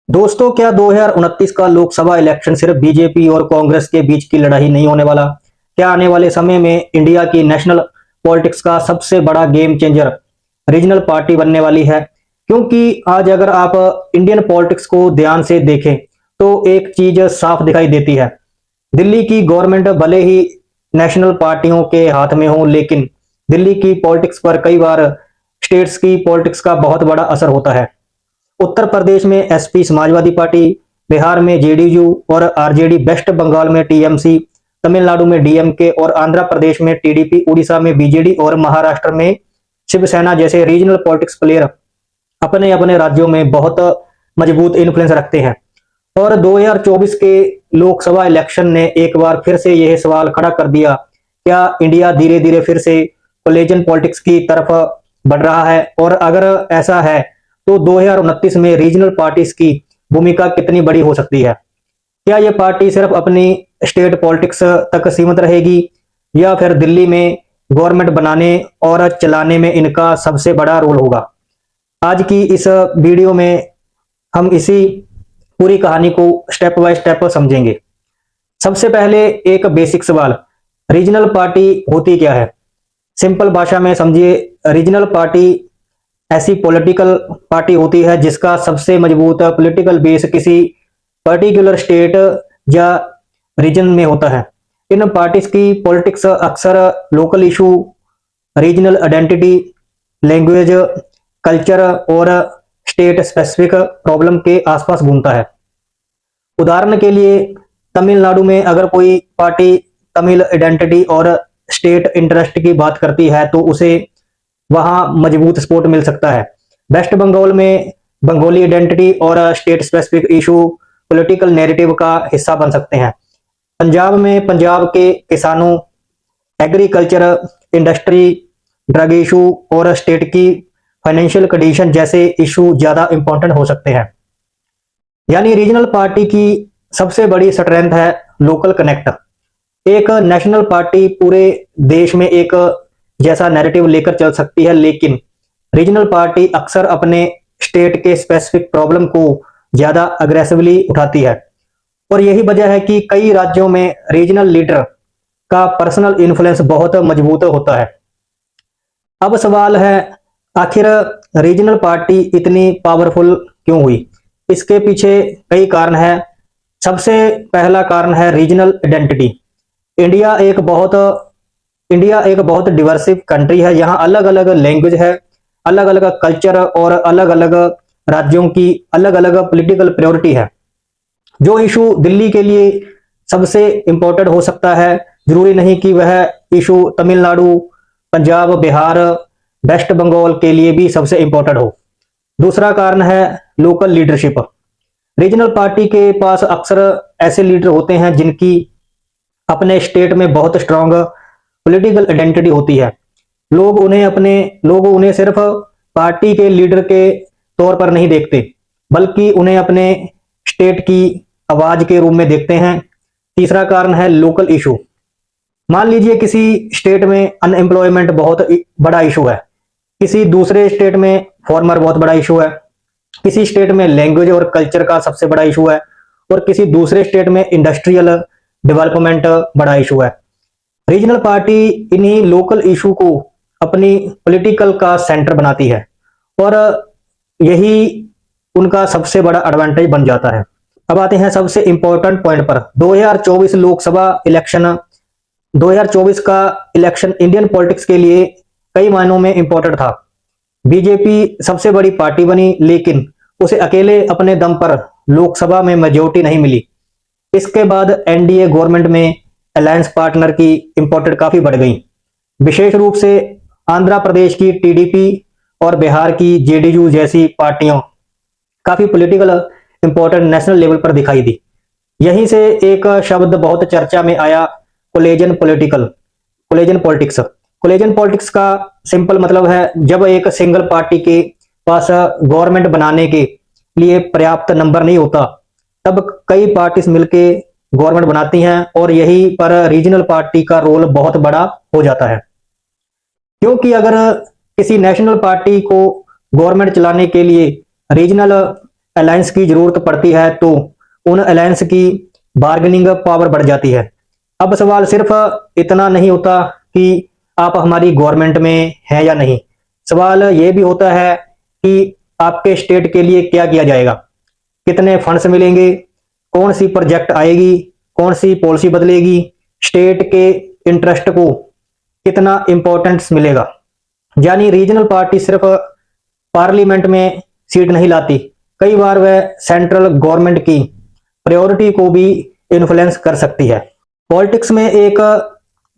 दोस्तों, क्या 2029 का लोकसभा इलेक्शन सिर्फ बीजेपी और कांग्रेस के बीच की लड़ाई नहीं होने वाला? क्या आने वाले समय में इंडिया की नेशनल पॉलिटिक्स का सबसे बड़ा गेम चेंजर रीजनल पार्टी बनने वाली है? क्योंकि आज अगर आप इंडियन पॉलिटिक्स को ध्यान से देखें तो एक चीज साफ दिखाई देती है। दिल्ली की गवर्नमेंट भले ही नेशनल पार्टियों के हाथ में हो, लेकिन दिल्ली की पॉलिटिक्स पर कई बार स्टेट्स की पॉलिटिक्स का बहुत बड़ा असर होता है। उत्तर प्रदेश में एसपी समाजवादी पार्टी, बिहार में जेडीयू और आरजेडी, वेस्ट बंगाल में टीएमसी, तमिलनाडु में डीएमके और आंध्र प्रदेश में टीडीपी, उड़ीसा में बीजेडी और महाराष्ट्र में शिवसेना जैसे रीजनल पॉलिटिक्स प्लेयर अपने अपने राज्यों में बहुत मजबूत इन्फ्लुएंस रखते हैं। और 2024 के लोकसभा इलेक्शन ने एक बार फिर से यह सवाल खड़ा कर दिया, क्या इंडिया धीरे धीरे फिर से कोलिजन पॉलिटिक्स की तरफ बढ़ रहा है? और अगर ऐसा है तो 2029 में रीजनल पार्टीज की भूमिका कितनी बड़ी हो सकती है? क्या यह पार्टी सिर्फ अपनी स्टेट पॉलिटिक्स तक सीमित रहेगी या फिर दिल्ली में गवर्नमेंट बनाने और चलाने में इनका सबसे बड़ा रोल होगा? आज की इस वीडियो में हम इसी पूरी कहानी को स्टेप बाय स्टेप समझेंगे। सबसे पहले एक बेसिक सवाल, रीजनल पार्टी होती क्या है? सिंपल भाषा में समझिए, रीजनल पार्टी ऐसी पॉलिटिकल पार्टी होती है जिसका सबसे मजबूत पॉलिटिकल बेस किसी पर्टिकुलर स्टेट या रीजन में होता है। इन पार्टीज की पॉलिटिक्स अक्सर local issue, regional identity, language, culture और स्टेट स्पेसिफिक प्रॉब्लम के आसपास घूमता है। उदाहरण के लिए, तमिलनाडु में अगर कोई पार्टी तमिल आइडेंटिटी और स्टेट इंटरेस्ट की बात करती है तो उसे वहां मजबूत सपोर्ट मिल सकता है। वेस्ट बंगाल में बंगाली आइडेंटिटी और state specific issue political narrative का हिस्सा बन सकते हैं। पंजाब में पंजाब के किसानों, एग्रीकल्चर, इंडस्ट्री, ड्रग इशू और स्टेट की फाइनेंशियल कंडीशन जैसे इशू ज्यादा इंपॉर्टेंट हो सकते हैं। यानी रीजनल पार्टी की सबसे बड़ी स्ट्रेंथ है लोकल कनेक्ट। एक नेशनल पार्टी पूरे देश में एक जैसा नैरेटिव लेकर चल सकती है, लेकिन रीजनल पार्टी अक्सर अपने स्टेट के स्पेसिफिक प्रॉब्लम को ज्यादा अग्रेसिवली उठाती है। और यही वजह है कि कई राज्यों में रीजनल लीडर का पर्सनल इन्फ्लुएंस बहुत मजबूत होता है। अब सवाल है, आखिर रीजनल पार्टी इतनी पावरफुल क्यों हुई? इसके पीछे कई कारण है। सबसे पहला कारण है रीजनल आइडेंटिटी। इंडिया एक बहुत डिवर्सिव कंट्री है। यहाँ अलग अलग लैंग्वेज है, अलग अलग कल्चर और अलग अलग राज्यों की अलग अलग पॉलिटिकल प्रायोरिटी है। जो इशू दिल्ली के लिए सबसे इंपॉर्टेंट हो सकता है, जरूरी नहीं कि वह इशू तमिलनाडु, पंजाब, बिहार, वेस्ट बंगाल के लिए भी सबसे इंपॉर्टेंट हो। दूसरा कारण है लोकल लीडरशिप। रीजनल पार्टी के पास अक्सर ऐसे लीडर होते हैं जिनकी अपने स्टेट में बहुत स्ट्रांग पॉलिटिकल आइडेंटिटी होती है। लोग उन्हें सिर्फ पार्टी के लीडर के तौर पर नहीं देखते, बल्कि उन्हें अपने स्टेट की आवाज के रूप में देखते हैं। तीसरा कारण है लोकल इशू। मान लीजिए किसी स्टेट में अनएम्प्लॉयमेंट बहुत बड़ा इशू है, किसी दूसरे स्टेट में फॉर्मर बहुत बड़ा इशू है, किसी स्टेट में लैंग्वेज और कल्चर का सबसे बड़ा इशू है, और किसी दूसरे स्टेट में इंडस्ट्रियल डेवलपमेंट बड़ा इशू है। रीजनल पार्टी इन्हीं लोकल इशू को अपनी पॉलिटिकल का सेंटर बनाती है और यही उनका सबसे बड़ा एडवांटेज बन जाता है। अब आते हैं सबसे इंपॉर्टेंट पॉइंट पर। 2024 लोकसभा इलेक्शन, 2024 का इलेक्शन इंडियन पॉलिटिक्स के लिए कई मायनों में इंपॉर्टेंट था। बीजेपी सबसे बड़ी पार्टी बनी, लेकिन उसे अकेले अपने दम पर लोकसभा में मेजोरिटी नहीं मिली। इसके बाद एनडीए गवर्नमेंट में अलायंस पार्टनर की इंपॉर्टेंट काफी बढ़ गई। विशेष रूप से आंध्र प्रदेश की टीडीपी और बिहार की जेडीयू जैसी पार्टियां काफी पॉलिटिकल इंपॉर्टेंट नेशनल लेवल पर दिखाई दी। यहीं से एक शब्द बहुत चर्चा में आया, कोलिजन पॉलिटिक्स। कोलिजन पॉलिटिक्स का सिंपल मतलब है, जब एक सिंगल पार्टी के पास गवर्नमेंट बनाने के लिए पर्याप्त नंबर नहीं होता, तब कई पार्टीज मिलके गवर्नमेंट बनाती हैं और यही पर रीजनल पार्टी का रोल बहुत बड़ा हो जाता है। क्योंकि अगर किसी नेशनल पार्टी को गवर्नमेंट चलाने के लिए रीजनल अलायंस की जरूरत पड़ती है तो उन अलायंस की बार्गेनिंग पावर बढ़ जाती है। अब सवाल सिर्फ इतना नहीं होता कि आप हमारी गवर्नमेंट में हैं या नहीं, सवाल ये भी होता है कि आपके स्टेट के लिए क्या किया जाएगा, कितने फंड्स मिलेंगे, कौन सी प्रोजेक्ट आएगी, कौन सी पॉलिसी बदलेगी, स्टेट के इंटरेस्ट को कितना इंपॉर्टेंस मिलेगा। यानी रीजनल पार्टी सिर्फ पार्लियामेंट में सीट नहीं लाती, कई बार वह सेंट्रल गवर्नमेंट की प्रायोरिटी को भी इन्फ्लुएंस कर सकती है। पॉलिटिक्स में एक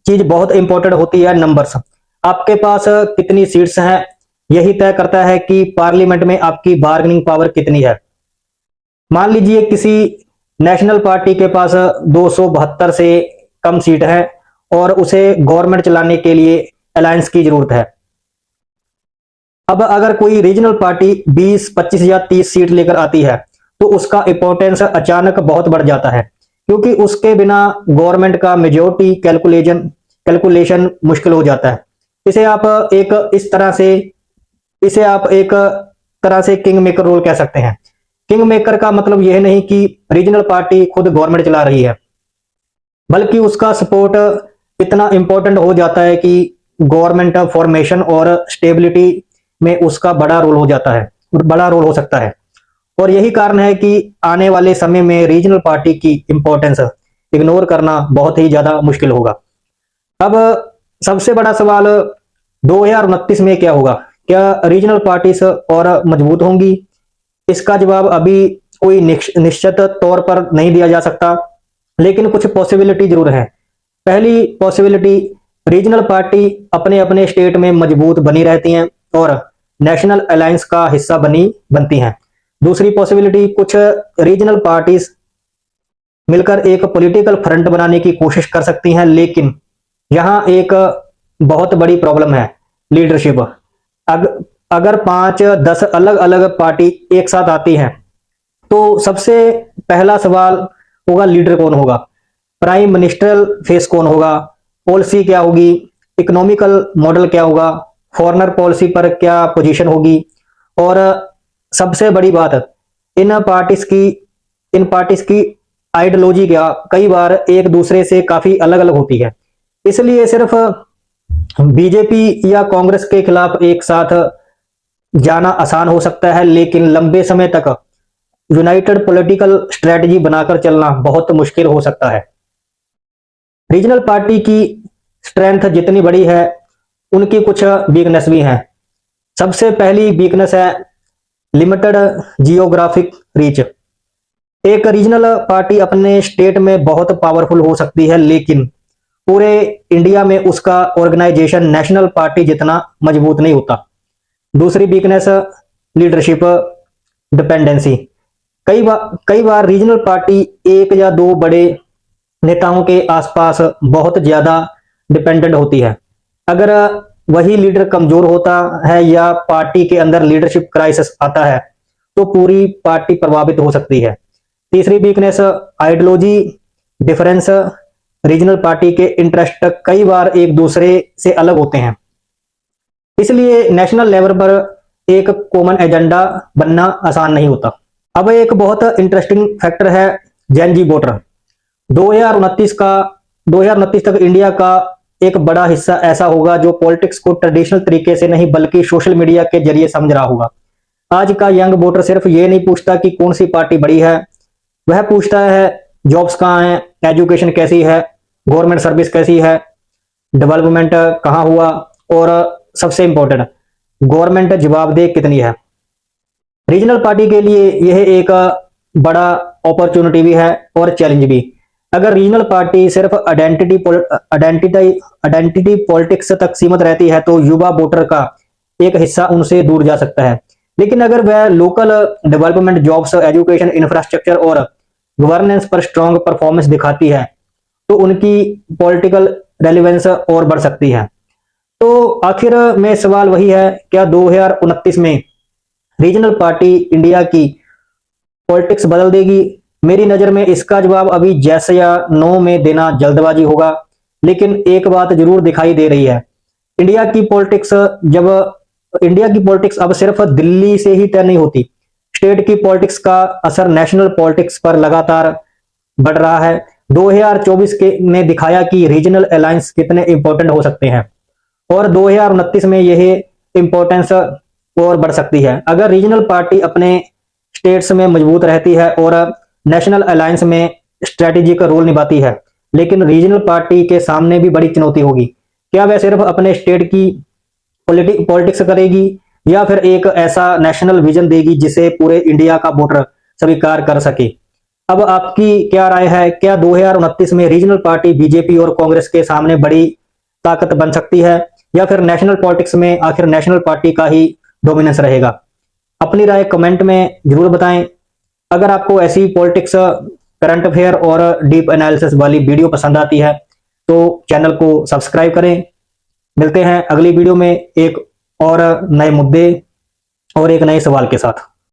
चीज बहुत इंपॉर्टेंट होती है, नंबर्स। आपके पास कितनी सीट्स हैं यही तय करता है कि पार्लियामेंट में आपकी बार्गेनिंग पावर कितनी है। मान लीजिए किसी नेशनल पार्टी के पास 272 से कम सीट है और उसे गवर्नमेंट चलाने के लिए अलायंस की जरूरत है। अब अगर कोई रीजनल पार्टी 20, 25 या 30 सीट लेकर आती है तो उसका इंपॉर्टेंस अचानक बहुत बढ़ जाता है, क्योंकि उसके बिना गवर्नमेंट का मेजोरिटी कैलकुलेशन मुश्किल हो जाता है। इसे आप एक तरह से किंग मेकर रोल कह सकते हैं। किंग मेकर का मतलब यह नहीं कि रीजनल पार्टी खुद गवर्नमेंट चला रही है, बल्कि उसका सपोर्ट इतना इंपॉर्टेंट हो जाता है कि गवर्नमेंट फॉर्मेशन और स्टेबिलिटी में उसका बड़ा रोल हो सकता है। और यही कारण है कि आने वाले समय में रीजनल पार्टी की इंपॉर्टेंस इग्नोर करना बहुत ही ज्यादा मुश्किल होगा। अब सबसे बड़ा सवाल 2029 में क्या होगा? क्या रीजनल पार्टीज और मजबूत होंगी? इसका जवाब अभी कोई निश्चित तौर पर नहीं दिया जा सकता, लेकिन कुछ पॉसिबिलिटी जरूर है। पहली पॉसिबिलिटी, रीजनल पार्टी अपने अपने स्टेट में मजबूत बनी रहती हैं और नेशनल अलायंस का हिस्सा बनती हैं। दूसरी पॉसिबिलिटी, कुछ रीजनल पार्टीज मिलकर एक पॉलिटिकल फ्रंट बनाने की कोशिश कर सकती हैं, लेकिन यहां एक बहुत बड़ी प्रॉब्लम है, लीडरशिप। अगर 5-10 अलग अलग पार्टी एक साथ आती हैं तो सबसे पहला सवाल होगा, लीडर कौन होगा, प्राइम मिनिस्ट्रियल फेस कौन होगा, पॉलिसी क्या होगी, इकोनॉमिकल मॉडल क्या होगा, फॉरेनर पॉलिसी पर क्या पोजीशन होगी, और सबसे बड़ी बात, इन पार्टीज की आइडियोलॉजी क्या कई बार एक दूसरे से काफी अलग अलग होती है। इसलिए सिर्फ बीजेपी या कांग्रेस के खिलाफ एक साथ जाना आसान हो सकता है, लेकिन लंबे समय तक यूनाइटेड पॉलिटिकल स्ट्रेटजी बनाकर चलना बहुत मुश्किल हो सकता है। रीजनल पार्टी की स्ट्रेंथ जितनी बड़ी है, उनकी कुछ वीकनेस भी हैं। सबसे पहली वीकनेस है लिमिटेड जियोग्राफिक रीच। एक रीजनल पार्टी अपने स्टेट में बहुत पावरफुल हो सकती है, लेकिन पूरे इंडिया में उसका ऑर्गेनाइजेशन नेशनल पार्टी जितना मजबूत नहीं होता। दूसरी वीकनेस, लीडरशिप डिपेंडेंसी। कई बार रीजनल पार्टी एक या दो बड़े नेताओं के आसपास बहुत ज्यादा डिपेंडेंट होती है। अगर वही लीडर कमजोर होता है या पार्टी के अंदर लीडरशिप क्राइसिस आता है तो पूरी पार्टी प्रभावित हो सकती है। तीसरी weakness, ideology difference. Regional party के इंटरेस्ट कई बार एक दूसरे से अलग होते हैं, इसलिए नेशनल लेवल पर एक कॉमन एजेंडा बनना आसान नहीं होता। अब एक बहुत इंटरेस्टिंग फैक्टर है जेन जी वोटर। 2029 तक इंडिया का एक बड़ा हिस्सा ऐसा होगा जो पॉलिटिक्स को ट्रेडिशनल तरीके से नहीं बल्कि सोशल मीडिया के जरिए समझ रहा होगा। आज का यंग वोटर सिर्फ ये नहीं पूछता कि कौन सी पार्टी बड़ी है, वह पूछता है जॉब्स कहाँ हैं, एजुकेशन कैसी है, गवर्नमेंट सर्विस कैसी है, डेवलपमेंट कहाँ हुआ, और सबसे इंपॉर्टेंट, गवर्नमेंट जवाबदेह कितनी है। रीजनल पार्टी के लिए यह एक बड़ा अपॉर्चुनिटी भी है और चैलेंज भी। अगर रीजनल पार्टी सिर्फ आइडेंटिटी पॉलिटिक्स तक सीमित रहती है तो युवा वोटर का एक हिस्सा उनसे दूर जा सकता है, लेकिन अगर वह local development, jobs, education, infrastructure और गवर्नेंस पर स्ट्रांग परफॉर्मेंस दिखाती है तो उनकी पॉलिटिकल रेलेवेंस और बढ़ सकती है। तो आखिर में सवाल वही है, क्या 2029 में रीजनल पार्टी इंडिया की पॉलिटिक्स बदल देगी? मेरी नजर में इसका जवाब अभी यस या नो में देना जल्दबाजी होगा, लेकिन एक बात जरूर दिखाई दे रही है, इंडिया की पॉलिटिक्स अब सिर्फ दिल्ली से ही तय नहीं होती, स्टेट की पॉलिटिक्स का असर नेशनल पॉलिटिक्स पर लगातार बढ़ रहा है। 2024 के ने दिखाया कि रीजनल अलायंस कितने इंपॉर्टेंट हो सकते हैं और 2029 में यह इंपॉर्टेंस और बढ़ सकती है। अगर रीजनल पार्टी अपने स्टेट्स में मजबूत रहती है और नेशनल अलायंस में स्ट्रेटेजिक रोल निभाती है, लेकिन रीजनल पार्टी के सामने भी बड़ी चुनौती होगी। क्या वह सिर्फ अपने स्टेट की पॉलिटिक्स करेगी या फिर एक ऐसा नेशनल विजन देगी जिसे पूरे इंडिया का वोटर स्वीकार कर सके? अब आपकी क्या राय है? क्या 2029 में रीजनल पार्टी बीजेपी और कांग्रेस के सामने बड़ी ताकत बन सकती है या फिर नेशनल पॉलिटिक्स में आखिर नेशनल पार्टी का ही डोमिनेंस रहेगा? अपनी राय कमेंट में जरूर बताएं। अगर आपको ऐसी पॉलिटिक्स, करंट अफेयर और डीप एनालिसिस वाली वीडियो पसंद आती है तो चैनल को सब्सक्राइब करें। मिलते हैं अगली वीडियो में एक और नए मुद्दे और एक नए सवाल के साथ।